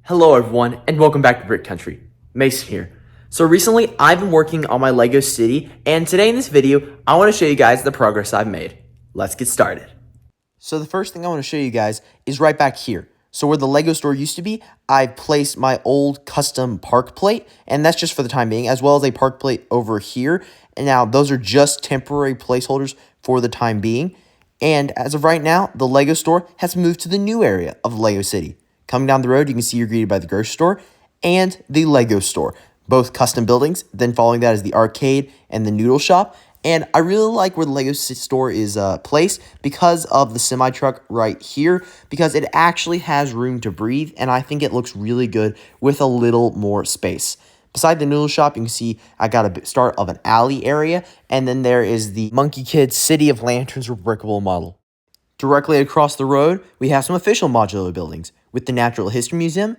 Hello everyone, and welcome back to Brick Country. Mason here. So recently, I've been working on my Lego city, and today in this video, I want to show you guys the progress I've made. Let's get started. So the first thing I want to show you guys is right back here. So where the Lego store used to be, I've placed my old custom park plate, and that's just for the time being, as well as a park plate over here. And now those are just temporary placeholders for the time being. And as of right now, the Lego store has moved to the new area of the Lego City. Coming down the road, you can see you're greeted by the grocery store and the Lego store, both custom buildings. Then following that is the arcade and the noodle shop. And I really like where the Lego store is placed because of the semi-truck right here, because it actually has room to breathe, and I think it looks really good with a little more space. Beside the noodle shop, you can see I got a start of an alley area, and then there is the Monkey Kids City of Lanterns Rebrickable model. Directly across the road, we have some official modular buildings with the Natural History Museum,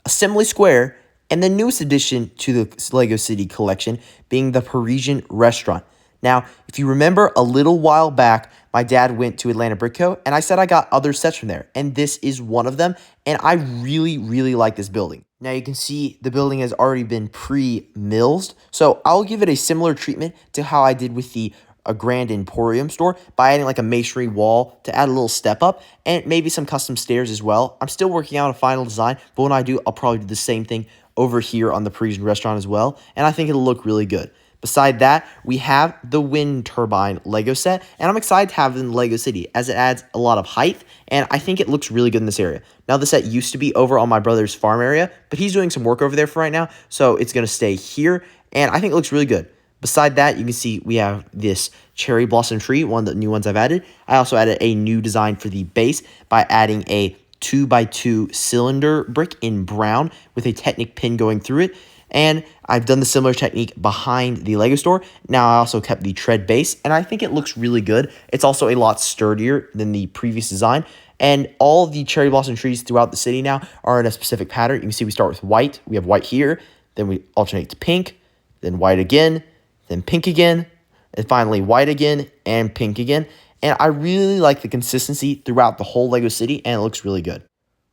Assembly Square, and the newest addition to the Lego City collection being the Parisian restaurant. Now, if you remember a little while back, my dad went to Atlanta Brick Co. and I said I got other sets from there, and this is one of them, and I really like this building. Now you can see the building has already been pre-milled, so I'll give it a similar treatment to how I did with the Grand Emporium store by adding like a masonry wall to add a little step up and maybe some custom stairs as well. I'm still working out a final design, but when I do, I'll probably do the same thing over here on the Parisian restaurant as well, and I think it'll look really good. Beside that, we have the wind turbine Lego set, and I'm excited to have it in Lego City as it adds a lot of height, and I think it looks really good in this area. Now, the set used to be over on my brother's farm area, but he's doing some work over there for right now, so it's going to stay here, and I think it looks really good. Beside that, you can see we have this cherry blossom tree, one of the new ones I've added. I also added a new design for the base by adding a 2x2 cylinder brick in brown with a Technic pin going through it. And I've done the similar technique behind the Lego store. Now I also kept the tread base, and I think it looks really good. It's also a lot sturdier than the previous design. And all of the cherry blossom trees throughout the city now are in a specific pattern. You can see we start with white. We have white here. Then we alternate to pink, then white again, then pink again, and finally white again and pink again. And I really like the consistency throughout the whole Lego City, and it looks really good.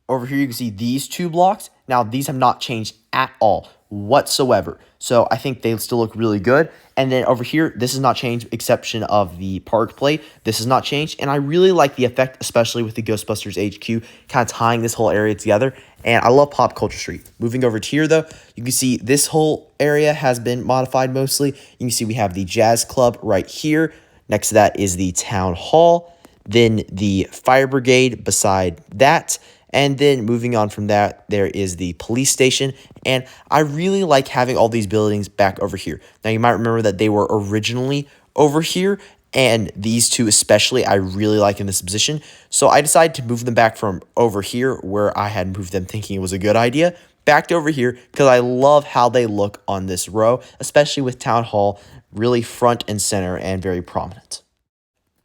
Over here, you can see these two blocks. Now, these have not changed at all whatsoever. So I think they still look really good. And then over here, this has not changed, exception of the park plate. This has not changed. And I really like the effect, especially with the Ghostbusters HQ, kind of tying this whole area together. And I love Pop Culture Street. Moving over to here, though, you can see this whole area has been modified mostly. You can see we have the Jazz Club right here. Next to that is the Town Hall. Then the Fire Brigade beside that. And then moving on from that, there is the police station. And I really like having all these buildings back over here. Now, you might remember that they were originally over here. And these two especially, I really like in this position. So I decided to move them back from over here, where I had moved them thinking it was a good idea, back to over here, because I love how they look on this row, especially with Town Hall really front and center and very prominent.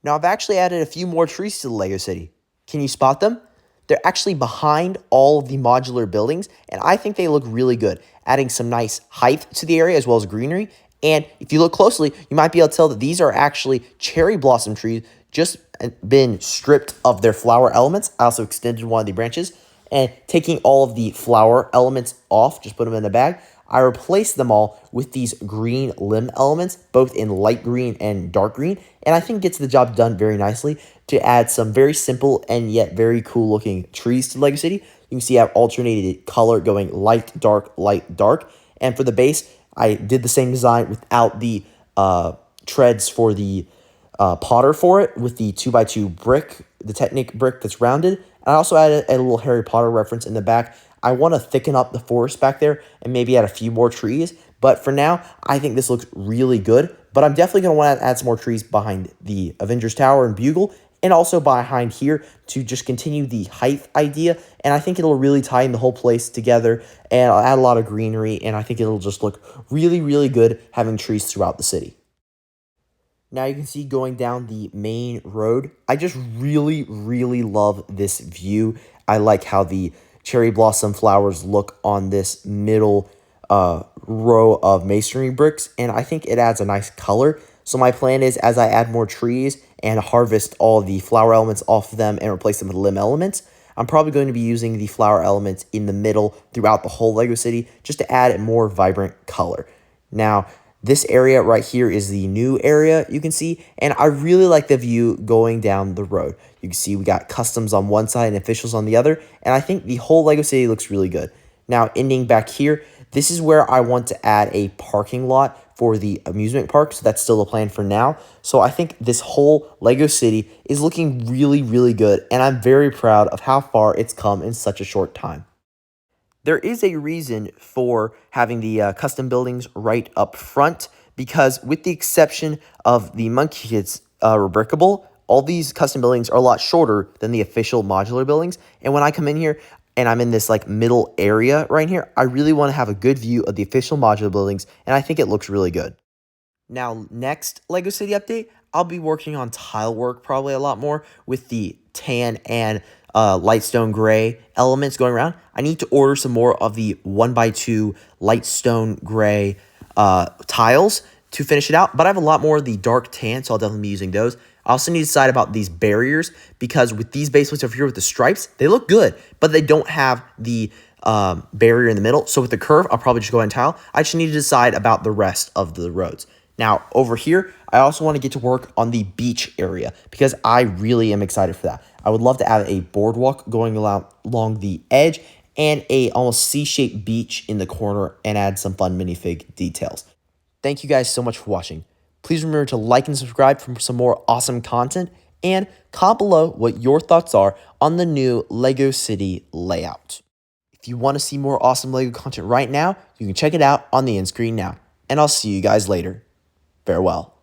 Now, I've actually added a few more trees to the Lego City. Can you spot them? They're actually behind all of the modular buildings, and I think they look really good, adding some nice height to the area as well as greenery. And if you look closely, you might be able to tell that these are actually cherry blossom trees, just been stripped of their flower elements. I also extended one of the branches, and taking all of the flower elements off, just put them in a bag, I replaced them all with these green limb elements, both in light green and dark green, and I think gets the job done very nicely to add some very simple and yet very cool looking trees to Lego City. You can see I've alternated color going light, dark, and for the base, I did the same design without the treads for the Potter for it, with the 2x2 brick, the Technic brick that's rounded. I also added a little Harry Potter reference in the back. I want to thicken up the forest back there and maybe add a few more trees. But for now, I think this looks really good. But I'm definitely going to want to add some more trees behind the Avengers Tower and Bugle, and also behind here to just continue the height idea. And I think it'll really tie in the whole place together, and I'll add a lot of greenery, and I think it'll just look really good having trees throughout the city. Now you can see going down the main road, I just really love this view. I like how the cherry blossom flowers look on this middle row of masonry bricks, and I think it adds a nice color. So my plan is, as I add more trees and harvest all the flower elements off of them and replace them with limb elements, I'm probably going to be using the flower elements in the middle throughout the whole Lego city just to add a more vibrant color. Now, this area right here is the new area you can see, and I really like the view going down the road. You can see we got customs on one side and officials on the other, and I think the whole Lego city looks really good. Now, ending back here, this is where I want to add a parking lot for the amusement park, so that's still the plan for now. So I think this whole Lego city is looking really, really good, and I'm very proud of how far it's come in such a short time. There is a reason for having the custom buildings right up front, because with the exception of the Monkey Kids Rebrickable, all these custom buildings are a lot shorter than the official modular buildings. And when I come in here and I'm in this like middle area right here, I really want to have a good view of the official modular buildings, and I think it looks really good. Now, next LEGO City update, I'll be working on tile work probably a lot more with the tan and lightstone gray elements going around. I need to order some more of the 1x2 lightstone gray tiles to finish it out, but I have a lot more of the dark tan, so I'll definitely be using those. I also need to decide about these barriers, because with these base plates over here with the stripes, they look good, but they don't have the barrier in the middle. So with the curve, I'll probably just go ahead and tile. I just need to decide about the rest of the roads. Now, over here, I also want to get to work on the beach area, because I really am excited for that. I would love to add a boardwalk going along the edge and a almost C-shaped beach in the corner and add some fun minifig details. Thank you guys so much for watching. Please remember to like and subscribe for some more awesome content, and comment below what your thoughts are on the new LEGO City layout. If you want to see more awesome LEGO content right now, you can check it out on the end screen now. And I'll see you guys later. Farewell.